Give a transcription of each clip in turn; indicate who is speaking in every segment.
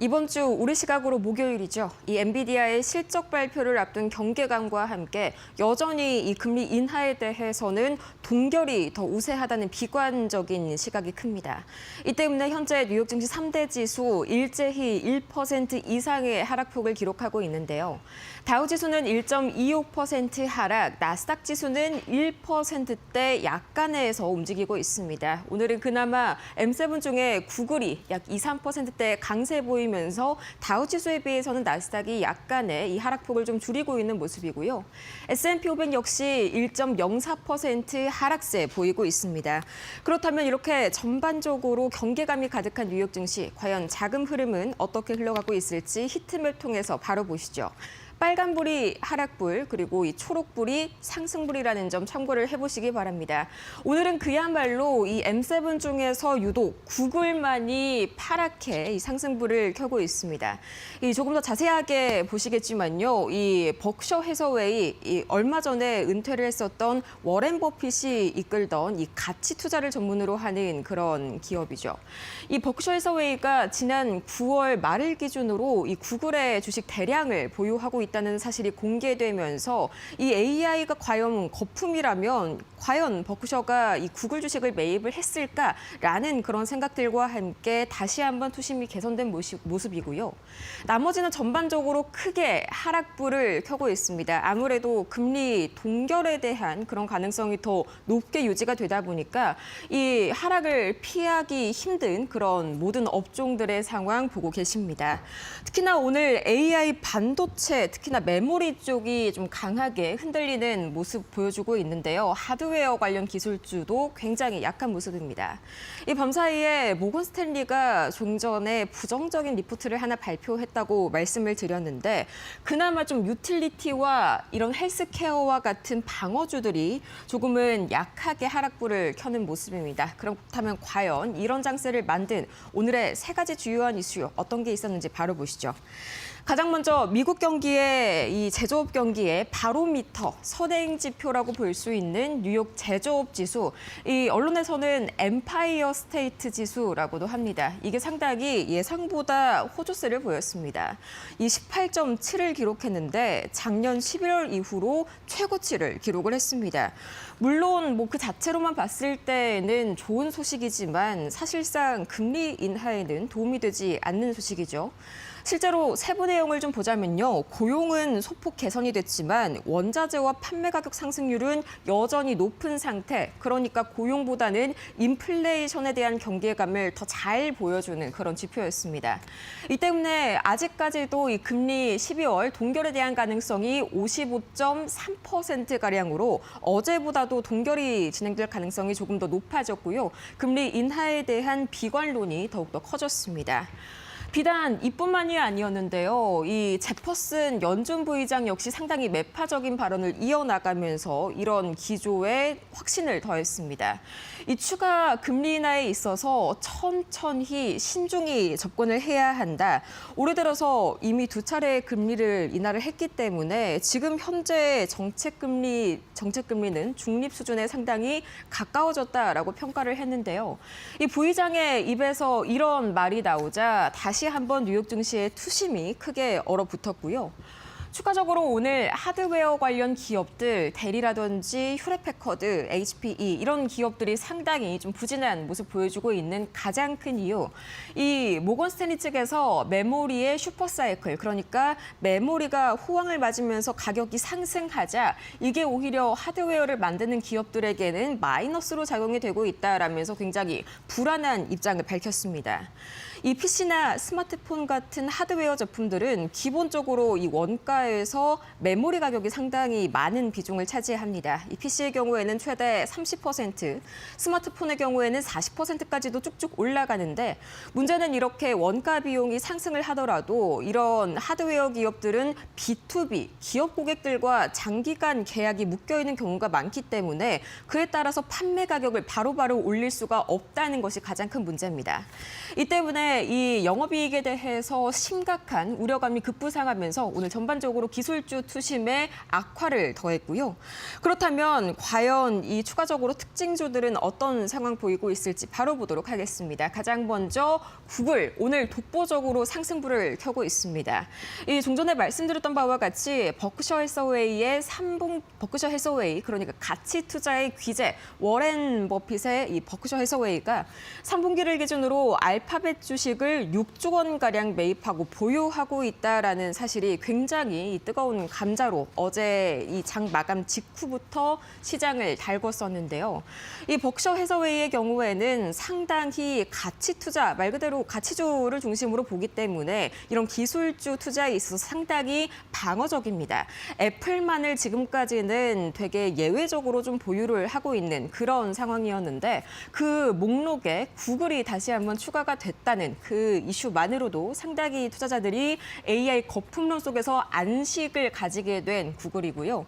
Speaker 1: 이번 주 우리 시각으로 목요일이죠. 이 엔비디아의 실적 발표를 앞둔 경계감과 함께 여전히 이 금리 인하에 대해서는 동결이 더 우세하다는 비관적인 시각이 큽니다. 이 때문에 현재 뉴욕 증시 3대 지수 일제히 1% 이상의 하락폭을 기록하고 있는데요. 다우 지수는 1.25% 하락, 나스닥 지수는 1%대 약간에서 움직이고 있습니다. 오늘은 그나마 M7 중에 구글이 약 2, 3%대 강세 보이면서 다우 지수에 비해서는 나스닥이 약간의 이 하락폭을 좀 줄이고 있는 모습이고요. S&P 500 역시 1.04% 하락세 보이고 있습니다. 그렇다면 이렇게 전반적으로 경계감이 가득한 뉴욕 증시, 과연 자금 흐름은 어떻게 흘러가고 있을지 히트맵 통해서 바로 보시죠. 빨간불이 하락불, 그리고 이 초록불이 상승불이라는 점 참고를 해보시기 바랍니다. 오늘은 그야말로 이 M7 중에서 유독 구글만이 파랗게 이 상승불을 켜고 있습니다. 조금 더 자세하게 보시겠지만요. 이 버크셔 해서웨이, 얼마 전에 은퇴를 했었던 워렌 버핏이 이끌던 이 가치 투자를 전문으로 하는 그런 기업이죠. 이 버크셔 해서웨이가 지난 9월 말을 기준으로 이 구글의 주식 대량을 보유하고 있다는 사실이 공개되면서 이 AI가 과연 거품이라면 과연 버크셔가 이 구글 주식을 매입을 했을까라는 그런 생각들과 함께 다시 한번 투심이 개선된 모습이고요. 나머지는 전반적으로 크게 하락불을 켜고 있습니다. 아무래도 금리 동결에 대한 그런 가능성이 더 높게 유지가 되다 보니까 이 하락을 피하기 힘든 그런 모든 업종들의 상황 보고 계십니다. 특히나 오늘 AI 반도체, 특히나 메모리 쪽이 좀 강하게 흔들리는 모습 보여주고 있는데요. 하드웨어 관련 기술주도 굉장히 약한 모습입니다. 이 밤사이에 모건 스탠리가 좀 전에 부정적인 리포트를 하나 발표했다고 말씀을 드렸는데 그나마 좀 유틸리티와 이런 헬스케어와 같은 방어주들이 조금은 약하게 하락불을 켜는 모습입니다. 그렇다면 과연 이런 장세를 만든 오늘의 세 가지 주요한 이슈 어떤 게 있었는지 바로 보시죠. 가장 먼저 미국 경기의 이 제조업 경기의 바로미터, 선행 지표라고 볼 수 있는 뉴욕 제조업 지수. 이 언론에서는 엠파이어 스테이트 지수라고도 합니다. 이게 상당히 예상보다 호조세를 보였습니다. 이 18.7을 기록했는데 작년 11월 이후로 최고치를 기록을 했습니다. 물론 그 자체로만 봤을 때는 좋은 소식이지만 사실상 금리 인하에는 도움이 되지 않는 소식이죠. 실제로 세부 내용을 좀 보자면요. 고용은 소폭 개선이 됐지만 원자재와 판매 가격 상승률은 여전히 높은 상태. 그러니까 고용보다는 인플레이션에 대한 경계감을 더 잘 보여주는 그런 지표였습니다. 이 때문에 아직까지도 이 금리 12월 동결에 대한 가능성이 55.3%가량으로 어제보다도 동결이 진행될 가능성이 조금 더 높아졌고요. 금리 인하에 대한 비관론이 더욱더 커졌습니다. 비단 이뿐만이 아니었는데요. 이 제퍼슨 연준 부의장 역시 상당히 매파적인 발언을 이어나가면서 이런 기조에 확신을 더했습니다. 이 추가 금리 인하에 있어서 천천히 신중히 접근을 해야 한다. 올해 들어서 이미 두 차례 금리를 인하를 했기 때문에 지금 현재 정책금리는 중립 수준에 상당히 가까워졌다라고 평가를 했는데요. 이 부의장의 입에서 이런 말이 나오자 다시 한번 뉴욕 증시의 투심이 크게 얼어붙었고요. 추가적으로 오늘 하드웨어 관련 기업들, 델이라든지 휴렛패커드, HPE 이런 기업들이 상당히 좀 부진한 모습 보여주고 있는 가장 큰 이유, 이 모건 스탠리 측에서 메모리의 슈퍼사이클, 그러니까 메모리가 호황을 맞으면서 가격이 상승하자 이게 오히려 하드웨어를 만드는 기업들에게는 마이너스로 작용이 되고 있다라면서 굉장히 불안한 입장을 밝혔습니다. 이 PC나 스마트폰 같은 하드웨어 제품들은 기본적으로 이 원가에서 메모리 가격이 상당히 많은 비중을 차지합니다. 이 PC의 경우에는 최대 30%, 스마트폰의 경우에는 40%까지도 쭉쭉 올라가는데 문제는 이렇게 원가 비용이 상승을 하더라도 이런 하드웨어 기업들은 B2B, 기업 고객들과 장기간 계약이 묶여 있는 경우가 많기 때문에 그에 따라서 판매 가격을 바로바로 올릴 수가 없다는 것이 가장 큰 문제입니다. 이 때문에 때문에 이 영업이익에 대해서 심각한 우려감이 급부상하면서 오늘 전반적으로 기술주 투심에 악화를 더했고요. 그렇다면 과연 이 추가적으로 특징주들은 어떤 상황 보이고 있을지 바로 보도록 하겠습니다. 가장 먼저 구글 오늘 독보적으로 상승부를 켜고 있습니다. 이 종전에 말씀드렸던 바와 같이 버크셔 해서웨이의 버크셔 해서웨이 그러니까 가치 투자의 귀재 워렌 버핏의 이 버크셔 해서웨이가 3분기를 기준으로 알파벳 주식을 6조 원 가량 매입하고 보유하고 있다라는 사실이 굉장히 뜨거운 감자로 어제 이 장 마감 직후부터 시장을 달궜었는데요. 이 버크셔 해서웨이의 경우에는 상당히 가치 투자 말 그대로 가치주를 중심으로 보기 때문에 이런 기술주 투자에 있어서 상당히 방어적입니다. 애플만을 지금까지는 되게 예외적으로 좀 보유를 하고 있는 그런 상황이었는데 그 목록에 구글이 다시 한번 추가가 됐다는 그 이슈만으로도 상당히 투자자들이 AI 거품론 속에서 안식을 가지게 된 구글이고요.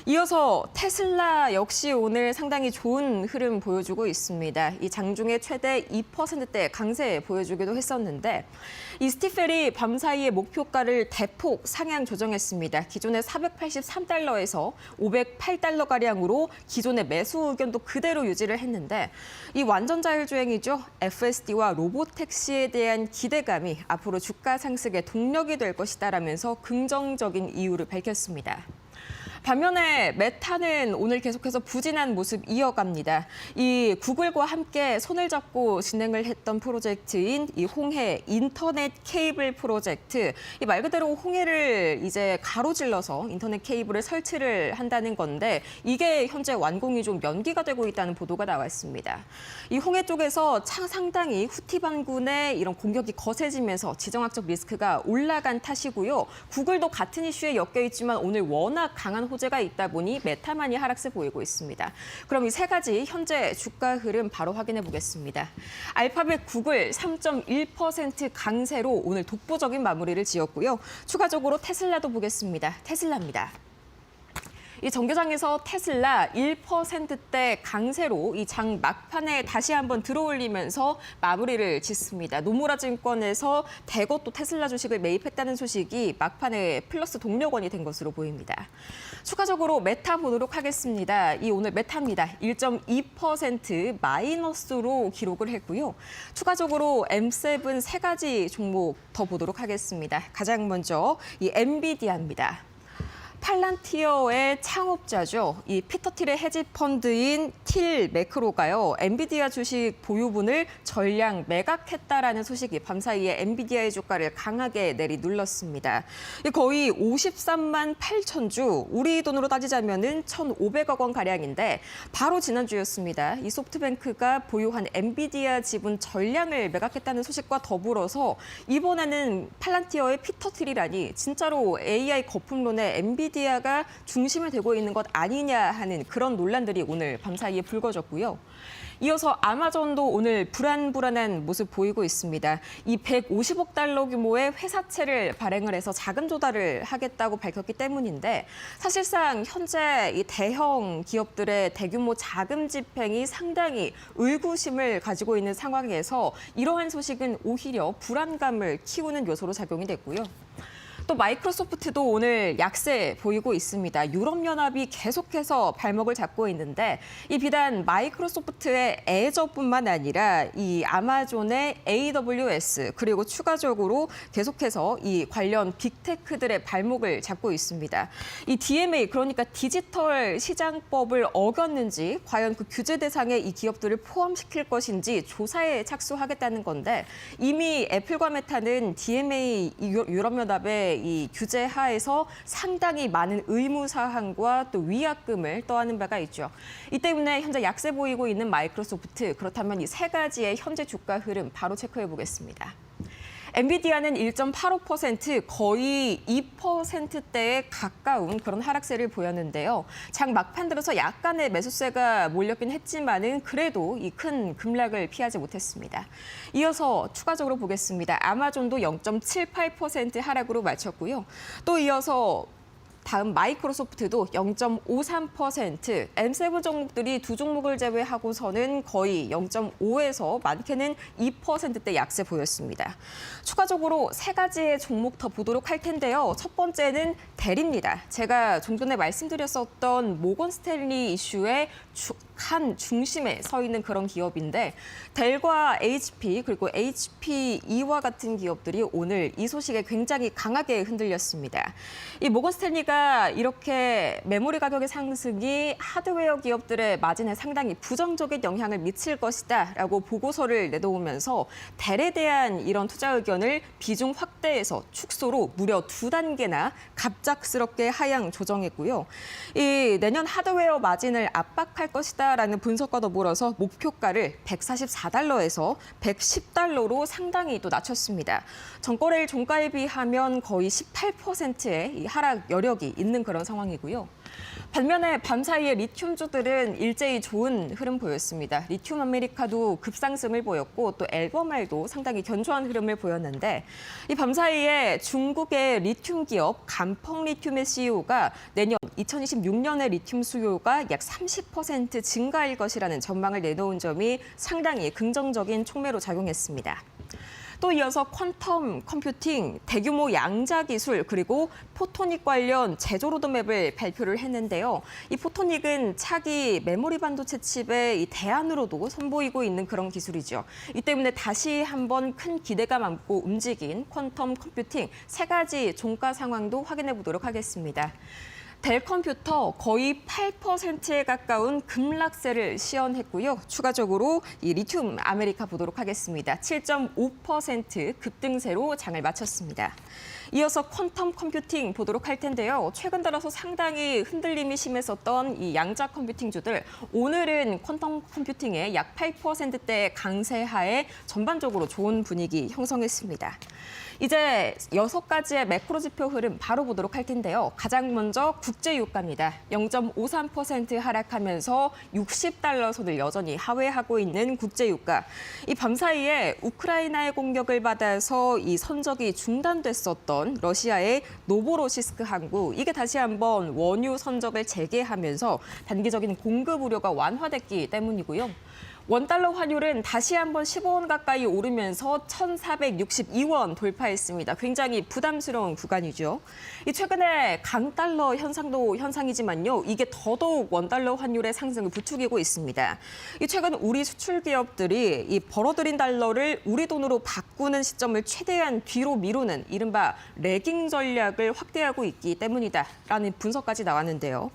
Speaker 1: 이어서 테슬라 역시 오늘 상당히 좋은 흐름 보여주고 있습니다. 이 장중에 최대 2%대 강세 보여주기도 했었는데 이 스티펠이 밤사이에 목표가를 대폭 상향 조정했습니다. 기존의 483달러에서 508달러가량으로 기존의 매수 의견도 그대로 유지를 했는데 이 완전 자율주행이죠. FSD와 로보택시에 대한 기대감이 앞으로 주가 상승의 동력이 될 것이다라면서 긍정적인 이유를 밝혔습니다. 반면에 메타는 오늘 계속해서 부진한 모습 이어갑니다. 이 구글과 함께 손을 잡고 진행을 했던 프로젝트인 이 홍해 인터넷 케이블 프로젝트. 이 말 그대로 홍해를 이제 가로질러서 인터넷 케이블을 설치를 한다는 건데 이게 현재 완공이 좀 연기가 되고 있다는 보도가 나왔습니다. 이 홍해 쪽에서 상당히 후티 반군의 이런 공격이 거세지면서 지정학적 리스크가 올라간 탓이고요. 구글도 같은 이슈에 엮여 있지만 오늘 워낙 강한 호재가 있다 보니 메타만이 하락세 보이고 있습니다. 그럼 이 세 가지 현재 주가 흐름 바로 확인해 보겠습니다. 알파벳 구글 3.1% 강세로 오늘 독보적인 마무리를 지었고요. 추가적으로 테슬라도 보겠습니다. 테슬라입니다. 이 정교장에서 테슬라 1%대 강세로 이 장 막판에 다시 한번 들어올리면서 마무리를 짓습니다. 노무라 증권에서 대거 또 테슬라 주식을 매입했다는 소식이 막판에 플러스 동력원이 된 것으로 보입니다. 추가적으로 메타 보도록 하겠습니다. 이 오늘 메타입니다. 1.2% 마이너스로 기록을 했고요. 추가적으로 M7 세 가지 종목 더 보도록 하겠습니다. 가장 먼저 이 엔비디아입니다. 팔란티어의 창업자죠. 이 피터 틸의 헤지 펀드인 틸 매크로가요. 엔비디아 주식 보유분을 전량 매각했다라는 소식이 밤사이에 엔비디아의 주가를 강하게 내리눌렀습니다. 거의 53만 8천 주, 우리 돈으로 따지자면은 1,500억 원 가량인데 바로 지난주였습니다. 이 소프트뱅크가 보유한 엔비디아 지분 전량을 매각했다는 소식과 더불어서 이번에는 팔란티어의 피터 틸이라니 진짜로 AI 거품론의 엔비디아가 중심에 되고 있는 것 아니냐 하는 그런 논란들이 오늘 밤사이에 불거졌고요. 이어서 아마존도 오늘 불안불안한 모습 보이고 있습니다. 이 150억 달러 규모의 회사채를 발행을 해서 자금 조달을 하겠다고 밝혔기 때문인데 사실상 현재 이 대형 기업들의 대규모 자금 집행이 상당히 의구심을 가지고 있는 상황에서 이러한 소식은 오히려 불안감을 키우는 요소로 작용이 됐고요. 또 마이크로소프트도 오늘 약세 보이고 있습니다. 유럽연합이 계속해서 발목을 잡고 있는데 이 비단 마이크로소프트의 애저뿐만 아니라 이 아마존의 AWS 그리고 추가적으로 계속해서 이 관련 빅테크들의 발목을 잡고 있습니다. 이 DMA 그러니까 디지털 시장법을 어겼는지 과연 그 규제 대상에 이 기업들을 포함시킬 것인지 조사에 착수하겠다는 건데 이미 애플과 메타는 DMA 유럽연합의 이 규제 하에서 상당히 많은 의무 사항과 또 위약금을 떠안은 바가 있죠. 이 때문에 현재 약세 보이고 있는 마이크로소프트 그렇다면 이 세 가지의 현재 주가 흐름 바로 체크해 보겠습니다. 엔비디아는 1.85% 거의 2%대에 가까운 그런 하락세를 보였는데요. 장 막판 들어서 약간의 매수세가 몰렸긴 했지만은 그래도 이 큰 급락을 피하지 못했습니다. 이어서 추가적으로 보겠습니다. 아마존도 0.78% 하락으로 마쳤고요. 또 이어서 다음 마이크로소프트도 0.53%, M7 종목들이 두 종목을 제외하고서는 거의 0.5에서 많게는 2%대 약세 보였습니다. 추가적으로 세 가지의 종목 더 보도록 할 텐데요. 첫 번째는 델입니다. 제가 좀 전에 말씀드렸었던 모건 스탠리 이슈의 한 중심에 서 있는 그런 기업인데 델과 HP 그리고 HPE와 같은 기업들이 오늘 이 소식에 굉장히 강하게 흔들렸습니다. 이 모건 스탠리가 이렇게 메모리 가격의 상승이 하드웨어 기업들의 마진에 상당히 부정적인 영향을 미칠 것이다라고 보고서를 내놓으면서 델에 대한 이런 투자 의견을 비중 확대해서 축소로 무려 2단계나 갑작스럽게 하향 조정했고요. 이 내년 하드웨어 마진을 압박할 것이다라는 분석과 더불어서 목표가를 144달러에서 110달러로 상당히 또 낮췄습니다. 전거래일 종가에 비하면 거의 18%의 이 하락 여력이 있는 그런 상황이고요. 반면에 밤사이에 리튬주들은 일제히 좋은 흐름 보였습니다. 리튬 아메리카도 급상승을 보였고 또 엘버말도 상당히 견조한 흐름을 보였는데 이 밤사이에 중국의 리튬 기업 간펑 리튬의 CEO가 내년 2026년에 리튬 수요가 약 30% 증가할 것이라는 전망을 내놓은 점이 상당히 긍정적인 촉매로 작용했습니다. 또 이어서 퀀텀 컴퓨팅, 대규모 양자 기술, 그리고 포토닉 관련 제조 로드맵을 발표를 했는데요. 이 포토닉은 차기 메모리 반도체 칩의 이 대안으로도 선보이고 있는 그런 기술이죠. 이 때문에 다시 한번 큰 기대감 안고 움직인 퀀텀 컴퓨팅 세 가지 종가 상황도 확인해 보도록 하겠습니다. 델 컴퓨터 거의 8%에 가까운 급락세를 시현했고요. 추가적으로 이 리튬 아메리카 보도록 하겠습니다. 7.5% 급등세로 장을 마쳤습니다. 이어서 퀀텀 컴퓨팅 보도록 할 텐데요. 최근 들어서 상당히 흔들림이 심했었던 이 양자 컴퓨팅주들, 오늘은 퀀텀 컴퓨팅의 약 8%대 강세하에 전반적으로 좋은 분위기 형성했습니다. 이제 6가지의 매크로 지표 흐름 바로 보도록 할 텐데요. 가장 먼저 국제 유가입니다. 0.53% 하락하면서 60달러 선을 여전히 하회하고 있는 국제 유가. 이 밤사이에 우크라이나의 공격을 받아서 이 선적이 중단됐었던 러시아의 노보로시스크 항구, 이게 다시 한번 원유 선적을 재개하면서 단기적인 공급 우려가 완화됐기 때문이고요. 원달러 환율은 다시 한번 15원 가까이 오르면서 1,462원 돌파했습니다. 굉장히 부담스러운 구간이죠. 이 최근에 강달러 현상도 현상이지만요. 이게 더더욱 원달러 환율의 상승을 부추기고 있습니다. 이 최근 우리 수출 기업들이 이 벌어들인 달러를 우리 돈으로 바꾸는 시점을 최대한 뒤로 미루는 이른바 레깅 전략을 확대하고 있기 때문이다라는 분석까지 나왔는데요.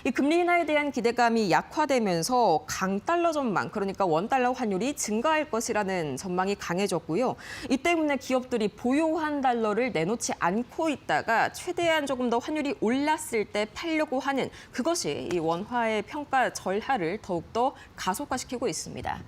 Speaker 1: 이 금리 인하에 대한 기대감이 약화되면서 강달러 전망, 그러니까 원달러 환율이 증가할 것이라는 전망이 강해졌고요. 이 때문에 기업들이 보유한 달러를 내놓지 않고 있다가 최대한 조금 더 환율이 올랐을 때 팔려고 하는 그것이 이 원화의 평가 절하를 더욱더 가속화시키고 있습니다.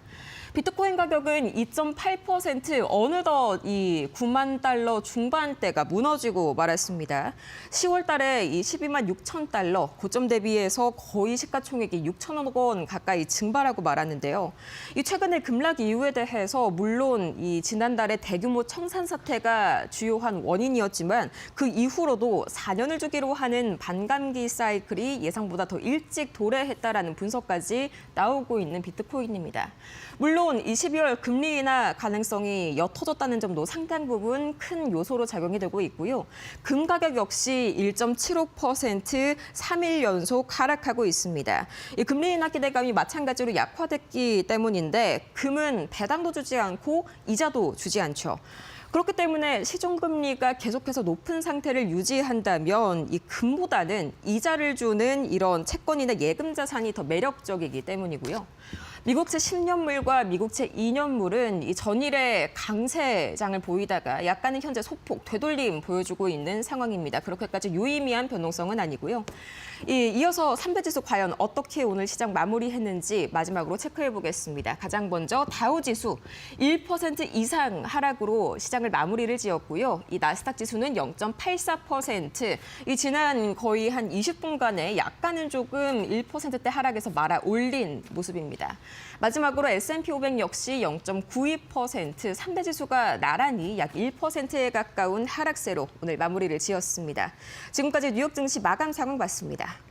Speaker 1: 비트코인 가격은 2.8% 어느덧 이 9만 달러 중반대가 무너지고 말았습니다. 10월 달에 이 12만 6천 달러 고점 대비해서 거의 시가총액이 6천억 원 가까이 증발하고 말았는데요. 이 최근의 급락 이유에 대해서 물론 이 지난달에 대규모 청산 사태가 주요한 원인이었지만 그 이후로도 4년을 주기로 하는 반감기 사이클이 예상보다 더 일찍 도래했다라는 분석까지 나오고 있는 비트코인입니다. 물론 이 12월 금리 인하 가능성이 옅어졌다는 점도 상당 부분 큰 요소로 작용이 되고 있고요. 금 가격 역시 1.75% 3일 연속 하락하고 있습니다. 이 금리 인하 기대감이 마찬가지로 약화됐기 때문인데 금은 배당도 주지 않고 이자도 주지 않죠. 그렇기 때문에 시중금리가 계속해서 높은 상태를 유지한다면 이 금보다는 이자를 주는 이런 채권이나 예금 자산이 더 매력적이기 때문이고요. 미국채 10년물과 미국채 2년물은 이 전일에 강세장을 보이다가 약간은 현재 소폭 되돌림 보여주고 있는 상황입니다. 그렇게까지 유의미한 변동성은 아니고요. 이어서 3대지수 과연 어떻게 오늘 시장 마무리했는지 마지막으로 체크해 보겠습니다. 가장 먼저 다우지수 1% 이상 하락으로 시장을 마무리를 지었고요. 이 나스닥 지수는 0.84%, 이 지난 거의 한 20분간에 약간은 조금 1%대 하락에서 말아 올린 모습입니다. 마지막으로 S&P 500 역시 0.92%, 3대 지수가 나란히 약 1%에 가까운 하락세로 오늘 마무리를 지었습니다. 지금까지 뉴욕 증시 마감 상황 봤습니다.